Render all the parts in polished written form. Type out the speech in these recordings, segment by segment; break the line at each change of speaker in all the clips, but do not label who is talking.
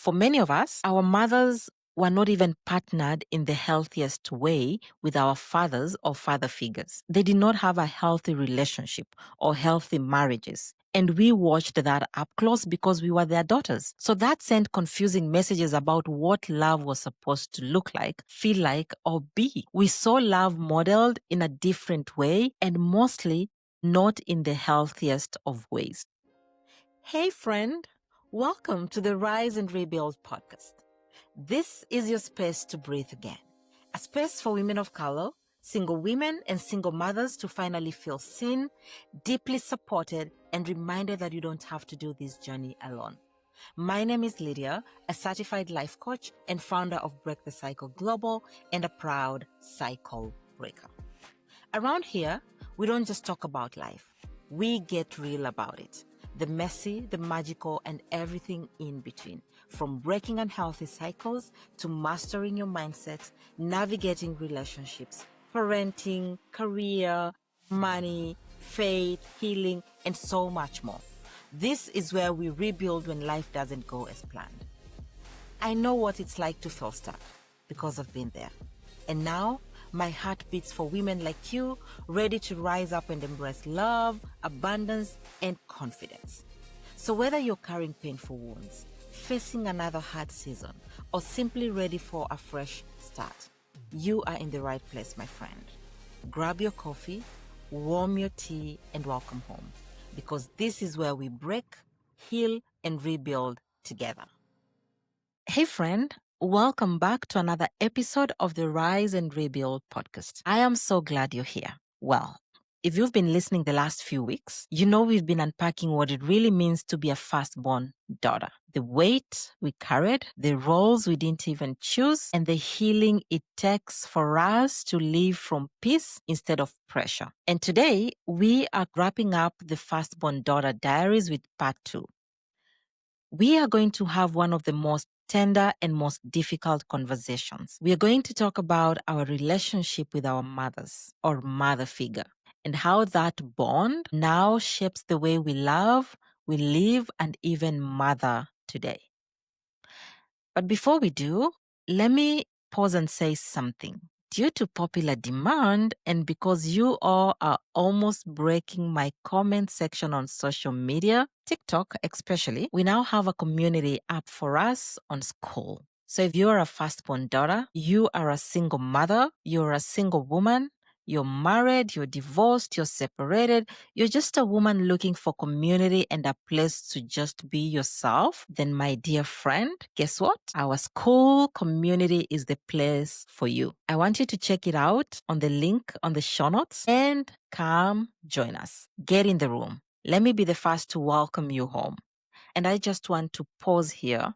For many of us, our mothers were not even partnered in the healthiest way with our fathers or father figures. They did not have a healthy relationship or healthy marriages. And we watched that up close because we were their daughters. So that sent confusing messages about what love was supposed to look like, feel like, or be. We saw love modeled in a different way and mostly not in the healthiest of ways. Hey, friend. Welcome to the Rise and Rebuild podcast. This is your space to breathe again. A space for women of color, single women, and single mothers to finally feel seen, deeply supported, and reminded that you don't have to do this journey alone. My name is Lydia, a certified life coach and founder of Break the Cycle Global and a proud cycle breaker. Around here, we don't just talk about life. We get real about it. The messy, the magical, and everything in between. From breaking unhealthy cycles to mastering your mindset, navigating relationships, parenting, career, money, faith, healing, and so much more. This is where we rebuild when life doesn't go as planned. I know what it's like to feel stuck because I've been there. And now, my heart beats for women like you, ready to rise up and embrace love, abundance, and confidence. So whether you're carrying painful wounds, facing another hard season, or simply ready for a fresh start, you are in the right place, my friend. Grab your coffee, warm your tea, and welcome home. Because this is where we break, heal, and rebuild together. Hey, friend. Welcome back to another episode of the Rise and Rebuild podcast. I am so glad you're here. Well, if you've been listening the last few weeks, you know we've been unpacking what it really means to be a firstborn daughter. The weight we carried, the roles we didn't even choose, and the healing it takes for us to live from peace instead of pressure. And today, we are wrapping up the Firstborn Daughter Diaries with part 2. We are going to have one of the most tender and most difficult conversations. We are going to talk about our relationship with our mothers or mother figure and how that bond now shapes the way we love, we live, and even mother today. But before we do, let me pause and say something. Due to popular demand and because you all are almost breaking my comment section on social media, TikTok especially, we now have a community app for us on School. So if you're a firstborn daughter, you are a single mother, you're a single woman, you're married, you're divorced, you're separated, you're just a woman looking for community and a place to just be yourself, then my dear friend, guess what? Our School community is the place for you. I want you to check it out on the link on the show notes and come join us. Get in the room. Let me be the first to welcome you home. And I just want to pause here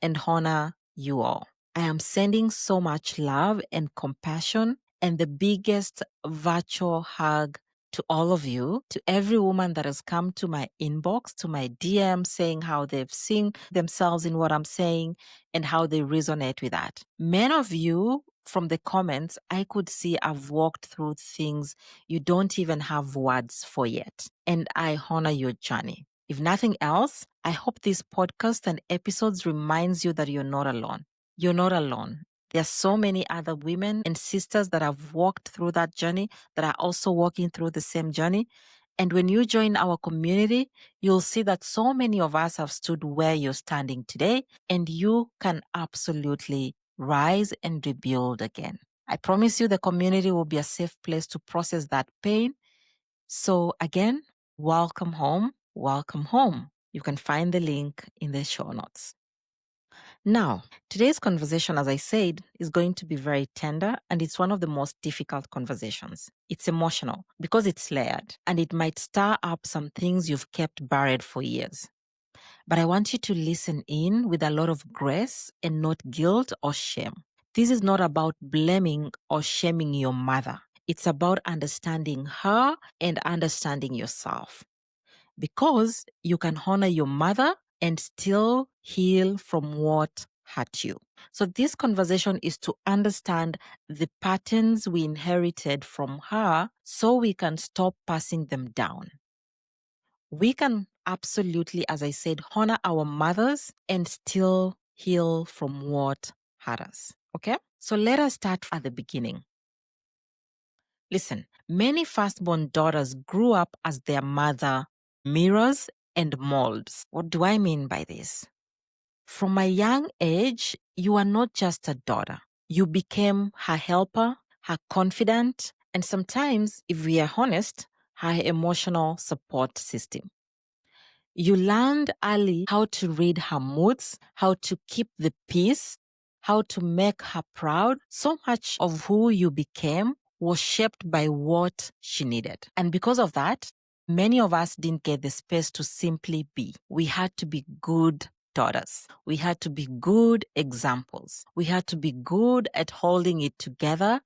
and honor you all. I am sending so much love and compassion and the biggest virtual hug to all of you, to every woman that has come to my inbox, to my DM, saying how they've seen themselves in what I'm saying and how they resonate with that. Many of you from the comments, I could see I've walked through things you don't even have words for yet. And I honor your journey. If nothing else, I hope this podcast and episodes reminds you that you're not alone. You're not alone. There are so many other women and sisters that have walked through that journey that are also walking through the same journey. And when you join our community, you'll see that so many of us have stood where you're standing today, and you can absolutely rise and rebuild again. I promise you the community will be a safe place to process that pain. So again, welcome home. Welcome home. You can find the link in the show notes. Now, today's conversation, as I said, is going to be very tender and it's one of the most difficult conversations. It's emotional because it's layered and it might stir up some things you've kept buried for years. But I want you to listen in with a lot of grace and not guilt or shame. This is not about blaming or shaming your mother. It's about understanding her and understanding yourself. Because you can honor your mother and still heal from what hurt you. So this conversation is to understand the patterns we inherited from her so we can stop passing them down. We can absolutely, as I said, honor our mothers and still heal from what hurt us. Okay? So let us start at the beginning. Listen, many firstborn daughters grew up as their mother mirrors and molds. What do I mean by this? From a young age, you are not just a daughter. You became her helper, her confidant, and sometimes, if we are honest, her emotional support system. You learned early how to read her moods, how to keep the peace, how to make her proud. So much of who you became was shaped by what she needed. And because of that, many of us didn't get the space to simply be. We had to be good daughters. We had to be good examples. We had to be good at holding it together.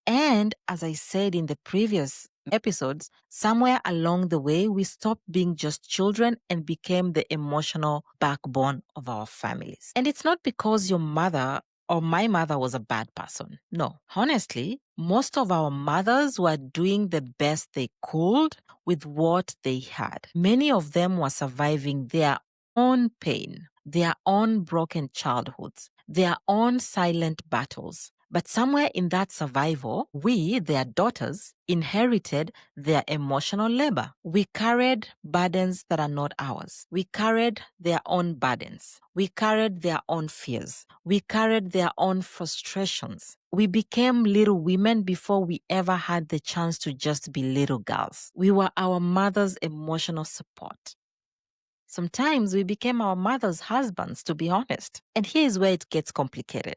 And as I said in the previous episodes, somewhere along the way, we stopped being just children and became the emotional backbone of our families. And it's not because your mother or my mother was a bad person. No. Honestly, most of our mothers were doing the best they could with what they had. Many of them were surviving their own pain, their own broken childhoods, their own silent battles. But somewhere in that survival, we, their daughters, inherited their emotional labor. We carried burdens that are not ours. We carried their own burdens. We carried their own fears. We carried their own frustrations. We became little women before we ever had the chance to just be little girls. We were our mother's emotional support. Sometimes we became our mother's husbands, to be honest. And here's where it gets complicated.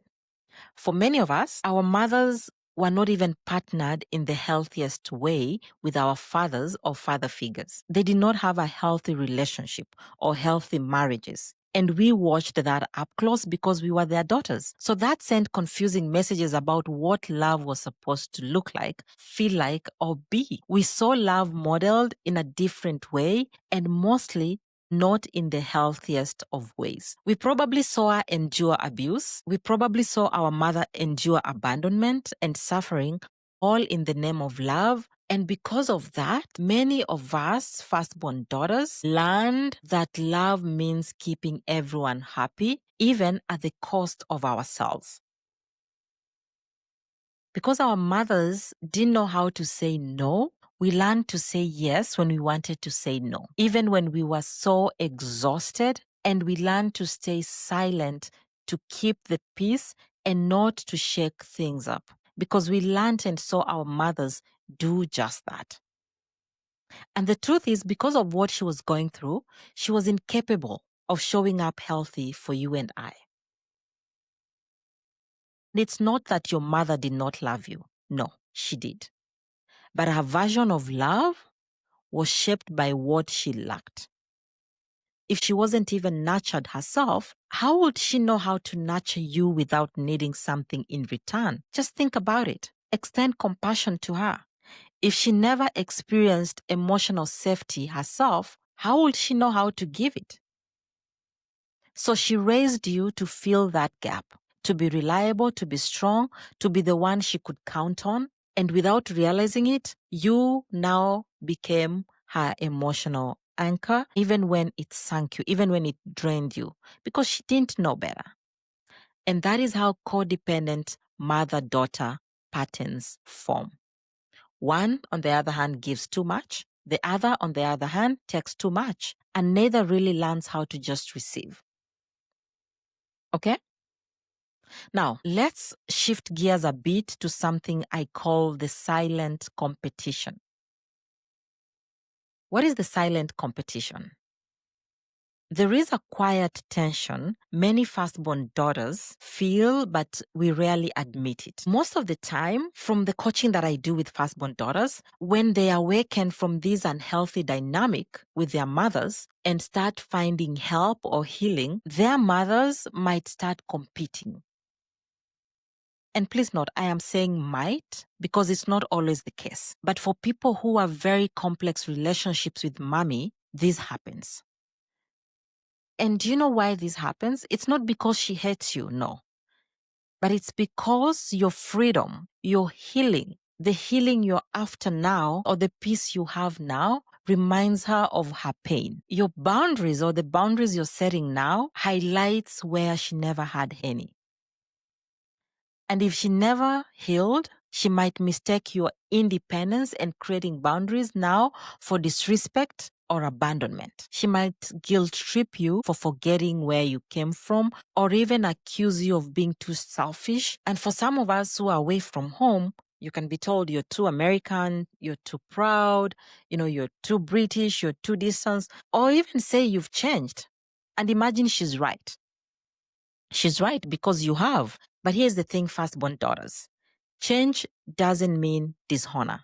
For many of us, our mothers were not even partnered in the healthiest way with our fathers or father figures. They did not have a healthy relationship or healthy marriages. And we watched that up close because we were their daughters. So that sent confusing messages about what love was supposed to look like, feel like, or be. We saw love modeled in a different way and mostly not in the healthiest of ways. We probably saw her endure abuse. We probably saw our mother endure abandonment and suffering, all in the name of love. And because of that, many of us firstborn daughters learned that love means keeping everyone happy, even at the cost of ourselves. Because our mothers didn't know how to say no, we learned to say yes when we wanted to say no, even when we were so exhausted, and we learned to stay silent to keep the peace and not to shake things up, because we learned and saw our mothers do just that. And the truth is, because of what she was going through, she was incapable of showing up healthy for you and I. It's not that your mother did not love you. No, she did. But her version of love was shaped by what she lacked. If she wasn't even nurtured herself, how would she know how to nurture you without needing something in return? Just think about it. Extend compassion to her. If she never experienced emotional safety herself, how would she know how to give it? So she raised you to fill that gap, to be reliable, to be strong, to be the one she could count on. And without realizing it, you now became her emotional anchor, even when it sank you, even when it drained you, because she didn't know better. And that is how codependent mother-daughter patterns form. One, on the other hand, gives too much. The other, on the other hand, takes too much. And neither really learns how to just receive. Okay? Now, let's shift gears a bit to something I call the silent competition. What is the silent competition? There is a quiet tension many firstborn daughters feel, but we rarely admit it. Most of the time, from the coaching that I do with firstborn daughters, when they awaken from this unhealthy dynamic with their mothers and start finding help or healing, their mothers might start competing. And please note, I am saying might because it's not always the case. But for people who have very complex relationships with mommy, this happens. And do you know why this happens? It's not because she hates you, no. But it's because your freedom, your healing, the healing you're after now, or the peace you have now, reminds her of her pain. Your boundaries, or the boundaries you're setting now, highlights where she never had any. And if she never healed, she might mistake your independence and creating boundaries now for disrespect or abandonment. She might guilt trip you for forgetting where you came from, or even accuse you of being too selfish. And for some of us who are away from home, you can be told you're too American, you're too proud, you're too British, you're too distant, or even say you've changed. And imagine she's right. She's right because you have. But here's the thing, firstborn daughters. Change doesn't mean dishonor.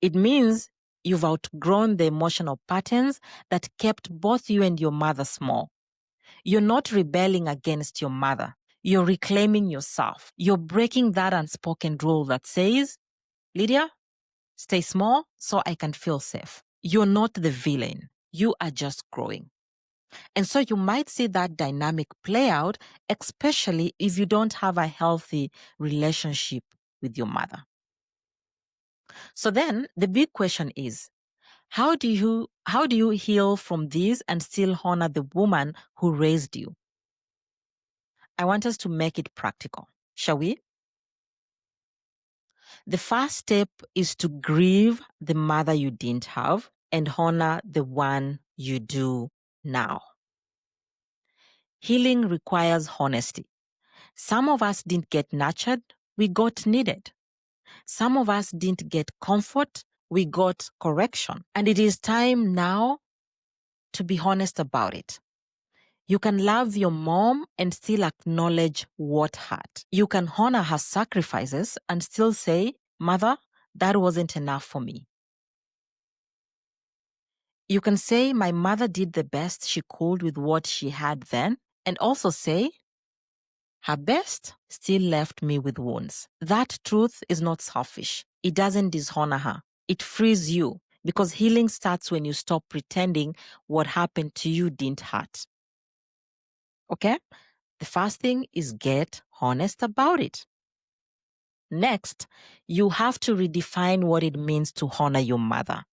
It means you've outgrown the emotional patterns that kept both you and your mother small. You're not rebelling against your mother. You're reclaiming yourself. You're breaking that unspoken rule that says, Lydia, stay small so I can feel safe. You're not the villain. You are just growing. And so you might see that dynamic play out, especially if you don't have a healthy relationship with your mother. So then the big question is, how do you heal from this and still honor the woman who raised you? I want us to make it practical, shall we? The first step is to grieve the mother you didn't have and honor the one you do now. Healing requires honesty. Some of us didn't get nurtured, we got needed. Some of us didn't get comfort, we got correction. And it is time now to be honest about it. You can love your mom and still acknowledge what hurt. You can honor her sacrifices and still say, Mother, that wasn't enough for me. You can say, my mother did the best she could with what she had then, and also say, her best still left me with wounds. That truth is not selfish. It doesn't dishonor her. It frees you, because healing starts when you stop pretending what happened to you didn't hurt. Okay? The first thing is get honest about it. Next, you have to redefine what it means to honor your mother.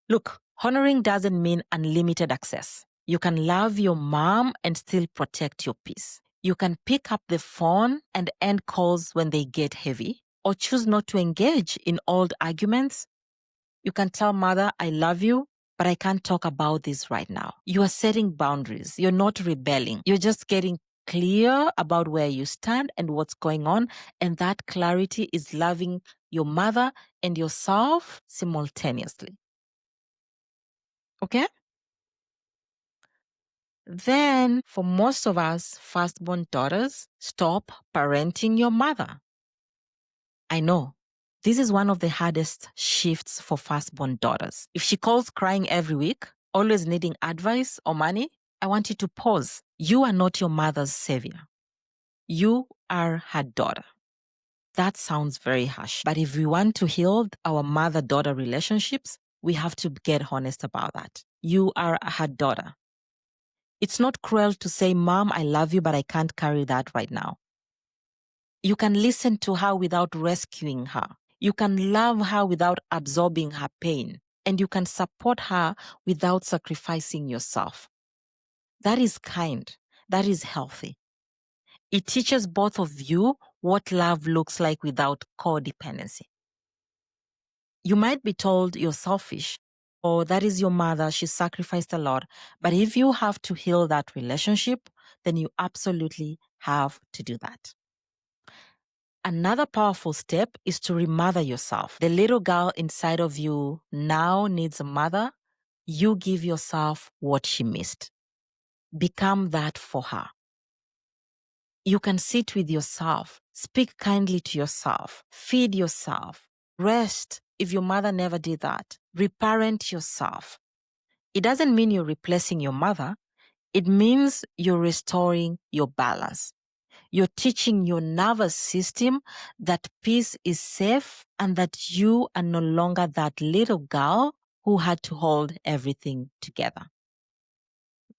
Look, honoring doesn't mean unlimited access. You can love your mom and still protect your peace. You can pick up the phone and end calls when they get heavy, or choose not to engage in old arguments. You can tell mother, I love you, but I can't talk about this right now. You are setting boundaries. You're not rebelling. You're just getting clear about where you stand and what's going on. And that clarity is loving your mother and yourself simultaneously. Okay? Then, for most of us firstborn daughters, stop parenting your mother. I know. This is one of the hardest shifts for firstborn daughters. If she calls crying every week, always needing advice or money, I want you to pause. You are not your mother's savior. You are her daughter. That sounds very harsh. But if we want to heal our mother-daughter relationships, we have to get honest about that. You are her daughter. It's not cruel to say, Mom, I love you, but I can't carry that right now. You can listen to her without rescuing her. You can love her without absorbing her pain. And you can support her without sacrificing yourself. That is kind. That is healthy. It teaches both of you what love looks like without codependency. You might be told you're selfish, or that is your mother, she sacrificed a lot. But if you have to heal that relationship, then you absolutely have to do that. Another powerful step is to remother yourself. The little girl inside of you now needs a mother. You give yourself what she missed. Become that for her. You can sit with yourself, speak kindly to yourself, feed yourself, rest if your mother never did that. Reparent yourself. It doesn't mean you're replacing your mother. It means you're restoring your balance. You're teaching your nervous system that peace is safe and that you are no longer that little girl who had to hold everything together.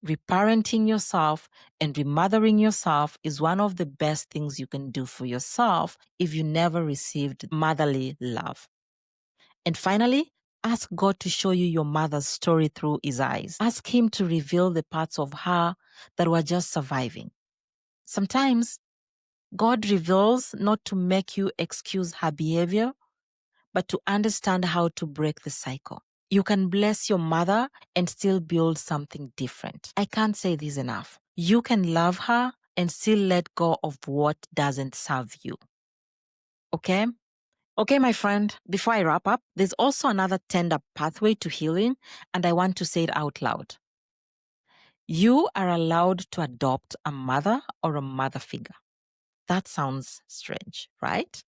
Reparenting yourself and remothering yourself is one of the best things you can do for yourself if you never received motherly love. And finally, Ask God to show you your mother's story through his eyes. Ask him to reveal the parts of her that were just surviving. Sometimes God reveals not to make you excuse her behavior, but to understand how to break the cycle. You can bless your mother and still build something different. I can't say this enough. You can love her and still let go of what doesn't serve you. Okay? Okay, my friend, before I wrap up, there's also another tender pathway to healing, and I want to say it out loud. You are allowed to adopt a mother or a mother figure. That sounds strange, right?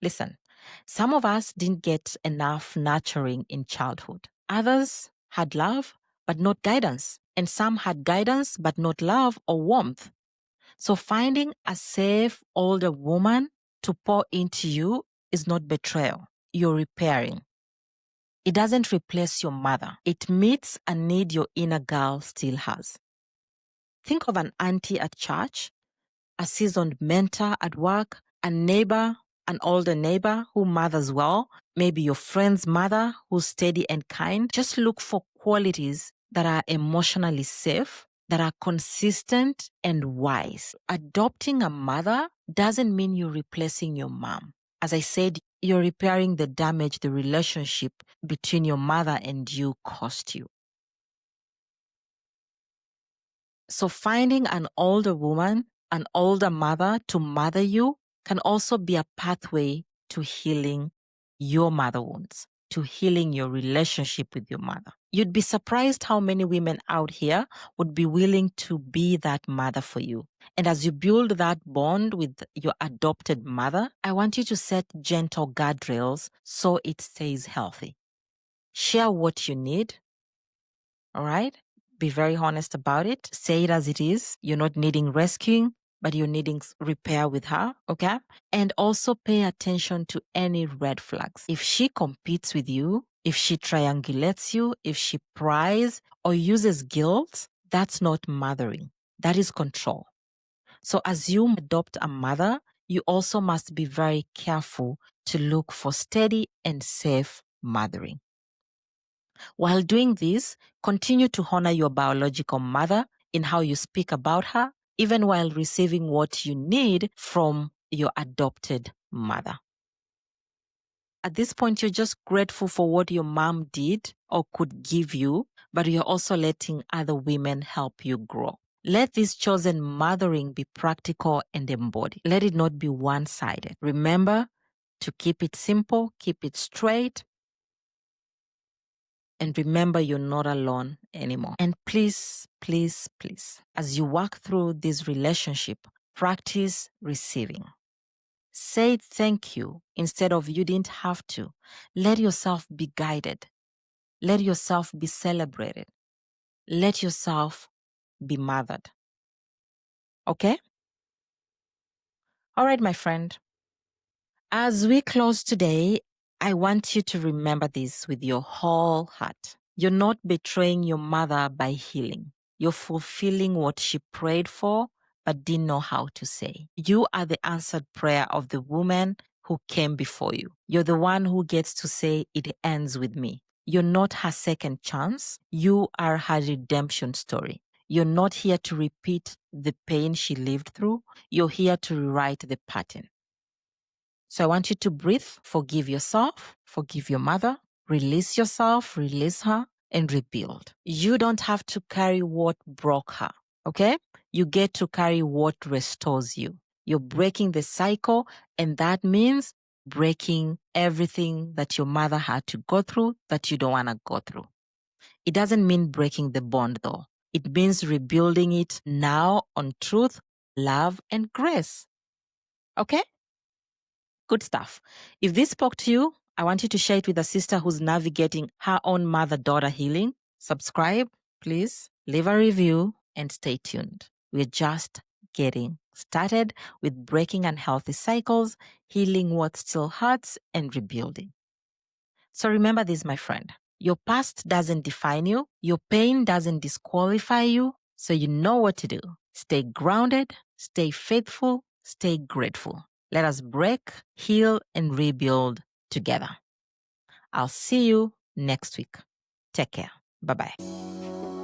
Listen, some of us didn't get enough nurturing in childhood. Others had love, but not guidance. And some had guidance, but not love or warmth. So finding a safe older woman to pour into you is not betrayal. You're repairing. It doesn't replace your mother. It meets a need your inner girl still has. Think of an auntie at church, a seasoned mentor at work, a neighbor, an older neighbor who mothers well, maybe your friend's mother who's steady and kind. Just look for qualities that are emotionally safe, that are consistent and wise. Adopting a mother doesn't mean you're replacing your mom. As I said, you're repairing the damage the relationship between your mother and you caused you. So finding an older woman, an older mother to mother you can also be a pathway to healing your mother wounds, to healing your relationship with your mother. You'd be surprised how many women out here would be willing to be that mother for you. And as you build that bond with your adopted mother, I want you to set gentle guardrails so it stays healthy. Share what you need, all right? Be very honest about it. Say it as it is. You're not needing rescuing, but you're needing repair with her, okay? And also pay attention to any red flags. If she competes with you, if she triangulates you, if she pries or uses guilt, that's not mothering. That is control. So as you adopt a mother, you also must be very careful to look for steady and safe mothering. While doing this, continue to honor your biological mother in how you speak about her, even while receiving what you need from your adopted mother. At this point, you're just grateful for what your mom did or could give you, but you're also letting other women help you grow. Let this chosen mothering be practical and embodied. Let it not be one-sided. Remember to keep it simple, keep it straight, and remember, you're not alone anymore. And please, please, please, as you walk through this relationship, practice receiving. Say thank you instead of you didn't have to. Let yourself be guided. Let yourself be celebrated. Let yourself be mothered. Okay? All right, my friend. As we close today, I want you to remember this with your whole heart. You're not betraying your mother by healing. You're fulfilling what she prayed for but didn't know how to say. You are the answered prayer of the woman who came before you. You're the one who gets to say, it ends with me. You're not her second chance. You are her redemption story. You're not here to repeat the pain she lived through. You're here to rewrite the pattern. So I want you to breathe, forgive yourself, forgive your mother, release yourself, release her, and rebuild. You don't have to carry what broke her, okay? You get to carry what restores you. You're breaking the cycle, and that means breaking everything that your mother had to go through that you don't want to go through. It doesn't mean breaking the bond, though. It means rebuilding it now on truth, love, and grace. Okay? Good stuff. If this spoke to you, I want you to share it with a sister who's navigating her own mother-daughter healing. Subscribe, please. Leave a review and stay tuned. We're just getting started with breaking unhealthy cycles, healing what still hurts, and rebuilding. So remember this, my friend. Your past doesn't define you. Your pain doesn't disqualify you. So you know what to do. Stay grounded, stay faithful, stay grateful. Let us break, heal, and rebuild together. I'll see you next week. Take care. Bye bye.